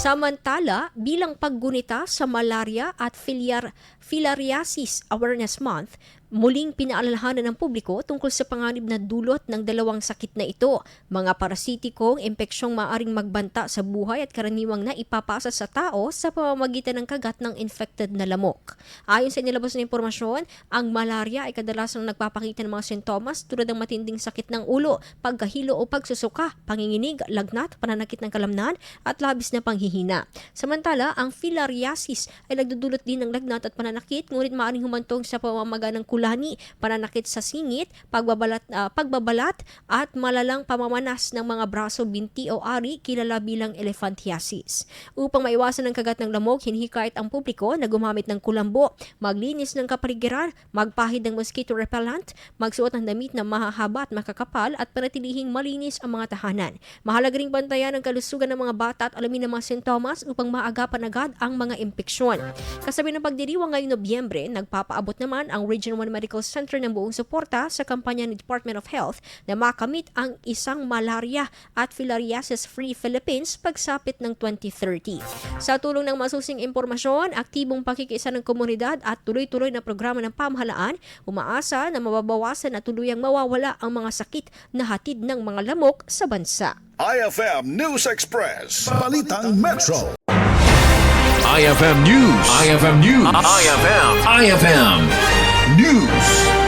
Samantala, bilang paggunita sa Malaria at Filariasis Awareness Month, muling pinaalalahanan ng publiko tungkol sa panganib na dulot ng dalawang sakit na ito, mga parasitikong impeksyong maaring magbanta sa buhay at karaniwang na ipapasa sa tao sa pamamagitan ng kagat ng infected na lamok. Ayon sa inilabas na impormasyon, ang malaria ay kadalasang nagpapakita ng mga sintomas tulad ng matinding sakit ng ulo, pagkahilo o pagsusuka, panginginig, lagnat, pananakit ng kalamnan at labis na panghihina. Samantala, ang filariasis ay nagdudulot din ng lagnat at pananakit, ngunit maaring humantong sa pamamaga ng kulani, pananakit sa singit, pagbabalat at malalang pamamanas ng mga braso, binti o ari, kilala bilang elephantiasis. Upang maiwasan ang kagat ng lamok, hinihikayat ang publiko na gumamit ng kulambo, maglinis ng kapaligiran, magpahid ng mosquito repellent, magsuot ng damit na mahahaba at makakapal at panatilihing malinis ang mga tahanan. Mahalaga ring bantayan ang kalusugan ng mga bata at alamin ang mga sintomas upang maagapan agad ang mga impeksyon. Kasabi ng pagdiriwang ngayong Nobyembre, nagpapaabot naman ang Region 1 Medical Center ng buong suporta sa kampanya ng Department of Health na makamit ang isang malaria at filariasis-free Philippines pagsapit ng 2030. Sa tulong ng masusing impormasyon, aktibong pakikiisa ng komunidad at tuloy-tuloy na programa ng pamahalaan, umaasa na mababawasan at tuluyang mawawala ang mga sakit na hatid ng mga lamok sa bansa. IFM News Express, Balitang Metro. IFM News. IFM News. IFM News.